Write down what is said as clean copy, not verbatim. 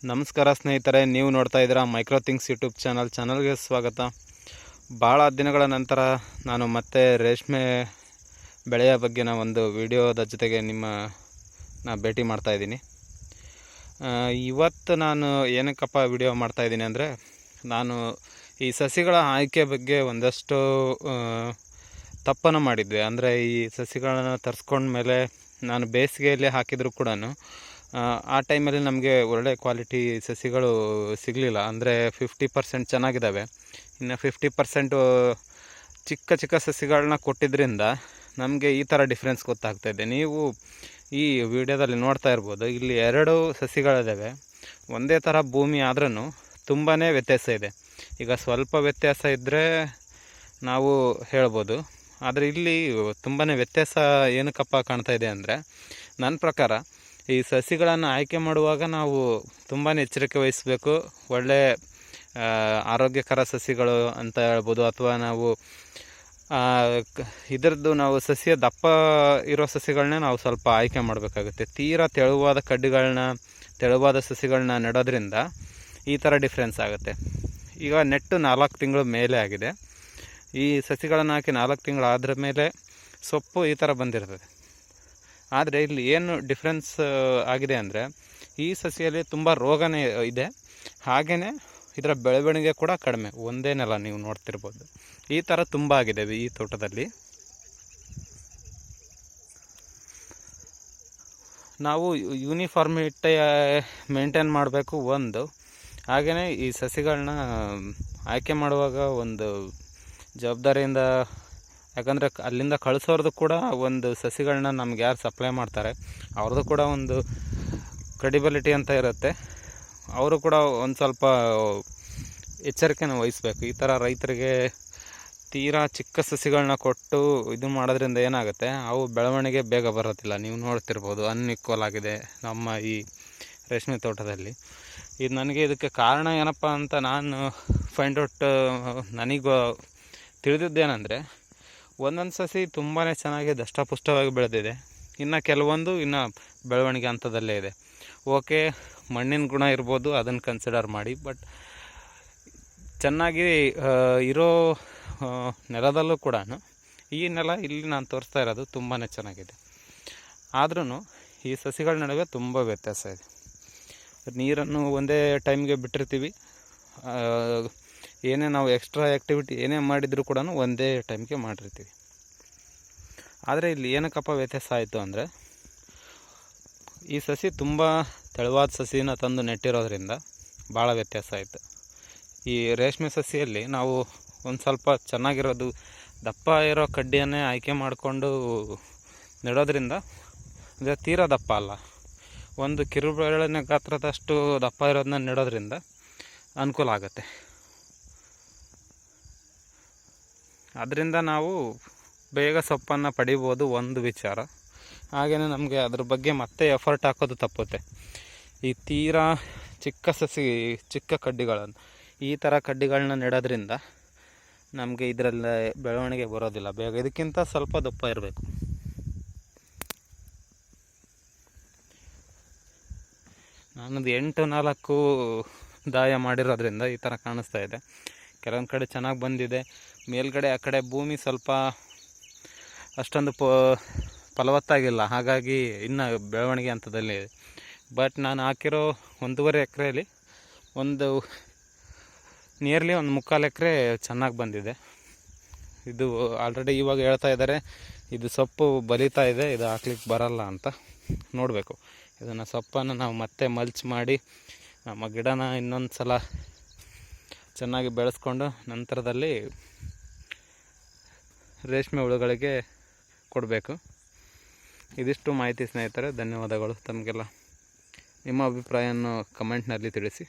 ನಮಸ್ಕಾರ ಸ್ನೇಹಿತರೆ, ನೀವು ನೋಡ್ತಾ ಇದ್ದೀರಾ ಮೈಕ್ರೋ ಥಿಂಗ್ಸ್ ಯೂಟ್ಯೂಬ್ ಚಾನಲ್ಗೆ ಸ್ವಾಗತ. ಭಾಳ ದಿನಗಳ ನಂತರ ನಾನು ಮತ್ತೆ ರೇಷ್ಮೆ ಬೆಳೆಯ ಬಗ್ಗೆನ ಒಂದು ವಿಡಿಯೋದ ಜೊತೆಗೆ ನಾ ಭೇಟಿ ಮಾಡ್ತಾಯಿದ್ದೀನಿ. ಇವತ್ತು ನಾನು ಏನಕ್ಕಪ್ಪ ವಿಡಿಯೋ ಮಾಡ್ತಾಯಿದ್ದೀನಿ ಅಂದರೆ, ನಾನು ಈ ಸಸಿಗಳ ಆಯ್ಕೆ ಬಗ್ಗೆ ಒಂದಷ್ಟು ತಪ್ಪನ್ನು ಮಾಡಿದ್ದೆ. ಅಂದರೆ ಈ ಸಸಿಗಳನ್ನು ತರಿಸ್ಕೊಂಡ್ಮೇಲೆ ನಾನು ಬೇಸಿಗೆಯಲ್ಲಿ ಹಾಕಿದರೂ ಕೂಡ ಆ ಟೈಮಲ್ಲಿ ನಮಗೆ ಒಳ್ಳೆ ಕ್ವಾಲಿಟಿ ಸಸಿಗಳು ಸಿಗಲಿಲ್ಲ. ಅಂದರೆ 50% ಚೆನ್ನಾಗಿದ್ದಾವೆ, ಇನ್ನು 50% ಚಿಕ್ಕ ಚಿಕ್ಕ ಸಸಿಗಳನ್ನ ಕೊಟ್ಟಿದ್ದರಿಂದ ನಮಗೆ ಈ ಥರ ಡಿಫ್ರೆನ್ಸ್ ಗೊತ್ತಾಗ್ತಾಯಿದೆ. ನೀವು ಈ ವಿಡಿಯೋದಲ್ಲಿ ನೋಡ್ತಾ ಇರ್ಬೋದು, ಇಲ್ಲಿ 2 ಸಸಿಗಳಿದ್ದಾವೆ. ಒಂದೇ ಥರ ಭೂಮಿ ಆದ್ರೂ ತುಂಬಾ ವ್ಯತ್ಯಾಸ ಇದೆ. ಈಗ ಸ್ವಲ್ಪ ವ್ಯತ್ಯಾಸ ಇದ್ದರೆ ನಾವು ಹೇಳ್ಬೋದು, ಆದರೆ ಇಲ್ಲಿ ತುಂಬಾ ವ್ಯತ್ಯಾಸ ಏನಕ್ಕಪ್ಪ ಕಾಣ್ತಾ ಇದೆ ಅಂದರೆ, ನನ್ನ ಪ್ರಕಾರ ಈ ಸಸಿಗಳನ್ನು ಆಯ್ಕೆ ಮಾಡುವಾಗ ನಾವು ತುಂಬಾ ಎಚ್ಚರಿಕೆ ವಹಿಸಬೇಕು. ಒಳ್ಳೆ ಆರೋಗ್ಯಕರ ಸಸಿಗಳು ಅಂತ ಹೇಳ್ಬೋದು, ಅಥವಾ ನಾವು ಇದರದ್ದು ನಾವು ಸಸಿಯ ದಪ್ಪ ಇರೋ ಸಸಿಗಳನ್ನೇ ನಾವು ಸ್ವಲ್ಪ ಆಯ್ಕೆ ಮಾಡಬೇಕಾಗುತ್ತೆ. ತೀರಾ ತೆಳುವಾದ ಸಸಿಗಳನ್ನ ನೆಡೋದ್ರಿಂದ ಈ ಥರ ಡಿಫ್ರೆನ್ಸ್ ಆಗುತ್ತೆ. ಈಗ ನೆಟ್ಟು 4 ತಿಂಗಳು ಮೇಲೆ ಆಗಿದೆ. ಈ ಸಸಿಗಳನ್ನು ಹಾಕಿ 4 ತಿಂಗಳು ಆದ್ರ ಮೇಲೆ ಸೊಪ್ಪು ಈ ಥರ ಬಂದಿರ್ತದೆ. ಆದರೆ ಇಲ್ಲಿ ಏನು ಡಿಫ್ರೆನ್ಸ್ ಆಗಿದೆ ಅಂದರೆ, ಈ ಸಸಿಯಲ್ಲಿ ತುಂಬ ರೋಗನೇ ಇದೆ, ಹಾಗೆಯೇ ಇದರ ಬೆಳವಣಿಗೆ ಕೂಡ ಕಡಿಮೆ. ಒಂದೇ ನೆಲ ನೀವು ನೋಡ್ತಿರ್ಬೋದು, ಈ ಥರ ತುಂಬ ಆಗಿದೆ ಈ ತೋಟದಲ್ಲಿ. ನಾವು ಯೂನಿಫಾರ್ಮಿಟಿ ಮೇಂಟೈನ್ ಮಾಡಬೇಕು ಒಂದು, ಹಾಗೆಯೇ ಈ ಸಸಿಗಳನ್ನ ಆಯ್ಕೆ ಮಾಡುವಾಗ ಒಂದು ಜವಾಬ್ದಾರಿಯಿಂದ, ಯಾಕಂದರೆ ಅಲ್ಲಿಂದ ಕಳಿಸೋರ್ದು ಕೂಡ ಒಂದು ಸಸಿಗಳನ್ನ ನಮ್ಗೆ ಯಾರು ಸಪ್ಲೈ ಮಾಡ್ತಾರೆ ಅವ್ರದ್ದು ಕೂಡ ಒಂದು ಕ್ರೆಡಿಬಿಲಿಟಿ ಅಂತ ಇರುತ್ತೆ. ಅವರು ಕೂಡ ಒಂದು ಸ್ವಲ್ಪ ಎಚ್ಚರಿಕೆನ ವಹಿಸ್ಬೇಕು. ಈ ಥರ ರೈತರಿಗೆ ತೀರಾ ಚಿಕ್ಕ ಸಸಿಗಳನ್ನ ಕೊಟ್ಟು ಇದು ಮಾಡೋದ್ರಿಂದ ಏನಾಗುತ್ತೆ, ಅವು ಬೆಳವಣಿಗೆ ಬೇಗ ಬರೋದಿಲ್ಲ. ನೀವು ನೋಡ್ತಿರ್ಬೋದು, ಅನ್ಇಕ್ವಲ್ ಆಗಿದೆ ನಮ್ಮ ಈ ರೇಷ್ಮೆ ತೋಟದಲ್ಲಿ. ಇದು ನನಗೆ ಇದಕ್ಕೆ ಕಾರಣ ಏನಪ್ಪ ಅಂತ ನಾನು ಫೈಂಡ್ ಔಟ್ ನನಗೆ ತಿಳಿದಿದ್ದೇನೆಂದರೆ, ಒಂದೊಂದು ಸಸಿ ತುಂಬಾ ಚೆನ್ನಾಗಿ ದಷ್ಟಪುಷ್ಟವಾಗಿ ಬೆಳೆದಿದೆ, ಇನ್ನು ಕೆಲವೊಂದು ಇನ್ನು ಬೆಳವಣಿಗೆ ಹಂತದಲ್ಲೇ ಇದೆ. ಓಕೆ, ಮಣ್ಣಿನ ಗುಣ ಇರ್ಬೋದು, ಅದನ್ನು ಕನ್ಸಿಡರ್ ಮಾಡಿ. ಬಟ್ ಚೆನ್ನಾಗಿ ಇರೋ ನೆಲದಲ್ಲೂ ಕೂಡ, ಈ ನೆಲ ಇಲ್ಲಿ ನಾನು ತೋರಿಸ್ತಾ ಇರೋದು ತುಂಬಾ ಚೆನ್ನಾಗಿದೆ. ಆದ್ರೂ ಈ ಸಸಿಗಳ ನಡುವೆ ತುಂಬ ವ್ಯತ್ಯಾಸ ಇದೆ. ನೀರನ್ನು ಒಂದೇ ಟೈಮ್ಗೆ ಬಿಟ್ಟಿರ್ತೀವಿ, ಏನೇ ನಾವು ಎಕ್ಸ್ಟ್ರಾ ಆ್ಯಕ್ಟಿವಿಟಿ ಏನೇ ಮಾಡಿದರೂ ಕೂಡ ಒಂದೇ ಟೈಮ್ಗೆ ಮಾಡಿರ್ತೀವಿ. ಆದರೆ ಇಲ್ಲಿ ಏನಕ್ಕಪ್ಪ ವ್ಯತ್ಯಾಸ ಆಯಿತು ಅಂದರೆ, ಈ ಸಸಿ ತುಂಬ ತೆಳುವಾದ ಸಸಿನ ತಂದು ನೆಟ್ಟಿರೋದ್ರಿಂದ ಭಾಳ ವ್ಯತ್ಯಾಸ ಆಯಿತು. ಈ ರೇಷ್ಮೆ ಸಸಿಯಲ್ಲಿ ನಾವು ಒಂದು ಸ್ವಲ್ಪ ಚೆನ್ನಾಗಿರೋದು ದಪ್ಪ ಇರೋ ಕಡ್ಡಿಯನ್ನೇ ಆಯ್ಕೆ ಮಾಡಿಕೊಂಡು ನೆಡೋದ್ರಿಂದ, ಅಂದರೆ ತೀರಾ ದಪ್ಪ ಅಲ್ಲ, ಒಂದು ಕಿರುಬೆರಳಿನ ಗಾತ್ರದಷ್ಟು ದಪ್ಪ ಇರೋದನ್ನ ನೆಡೋದ್ರಿಂದ ಅನುಕೂಲ ಆಗುತ್ತೆ. ಅದರಿಂದ ನಾವು ಬೇಗ ಸೊಪ್ಪನ್ನು ಪಡಿಬೋದು ಒಂದು ವಿಚಾರ. ಹಾಗೆಯೇ ನಮಗೆ ಅದ್ರ ಬಗ್ಗೆ ಮತ್ತೆ ಎಫರ್ಟ್ ಹಾಕೋದು ತಪ್ಪುತ್ತೆ. ಈ ತೀರಾ ಚಿಕ್ಕ ಕಡ್ಡಿಗಳನ್ನು, ಈ ಥರ ಕಡ್ಡಿಗಳನ್ನ ನೆಡೋದ್ರಿಂದ ನಮಗೆ ಇದರಲ್ಲಿ ಬೆಳವಣಿಗೆ ಬರೋದಿಲ್ಲ ಬೇಗ. ಇದಕ್ಕಿಂತ ಸ್ವಲ್ಪ ದಪ್ಪ ಇರಬೇಕು. ನಾನದು 8-4 ದಾಯ ಮಾಡಿರೋದ್ರಿಂದ ಈ ಥರ ಕಾಣಿಸ್ತಾ ಇದೆ. ಕೆಲವೊಂದು ಕಡೆ ಚೆನ್ನಾಗಿ ಬಂದಿದೆ, ಮೇಲ್ಗಡೆ ಆ ಕಡೆ ಭೂಮಿ ಸ್ವಲ್ಪ ಅಷ್ಟೊಂದು ಫಲವತ್ತಾಗಿಲ್ಲ, ಹಾಗಾಗಿ ಇನ್ನು ಬೆಳವಣಿಗೆ ಹಂತದಲ್ಲಿ ಇದೆ. ಬಟ್ ನಾನು ಹಾಕಿರೋ 1.5 ಎಕರೆಯಲ್ಲಿ ನಿಯರ್ಲಿ 1/4 ಎಕರೆ ಚೆನ್ನಾಗಿ ಬಂದಿದೆ. ಇದು ಆಲ್ರೆಡಿ ಇವಾಗ ಹೇಳ್ತಾ ಇದ್ದಾರೆ, ಇದು ಸೊಪ್ಪು ಬಲಿತಾ ಇದೆ, ಇದು ಹಾಕ್ಲಿಕ್ಕೆ ಬರಲ್ಲ ಅಂತ. ನೋಡಬೇಕು, ಇದನ್ನು ಸೊಪ್ಪನ್ನು ನಾವು ಮತ್ತೆ ಮಲ್ಚ್ ಮಾಡಿ ನಮ್ಮ ಗಿಡನ ಇನ್ನೊಂದು ಸಲ ಚೆನ್ನಾಗಿ ಬೆಳೆಸ್ಕೊಂಡು ನಂತರದಲ್ಲಿ ರೇಷ್ಮೆ ಹುಳುಗಳಿಗೆ ಕೊಡಬೇಕು. ಇದಿಷ್ಟು ಮಾಹಿತಿ ಸ್ನೇಹಿತರೆ. ಧನ್ಯವಾದಗಳು. ತಮಗೆಲ್ಲ ನಿಮ್ಮ ಅಭಿಪ್ರಾಯವನ್ನು ಕಮೆಂಟ್ನಲ್ಲಿ ತಿಳಿಸಿ.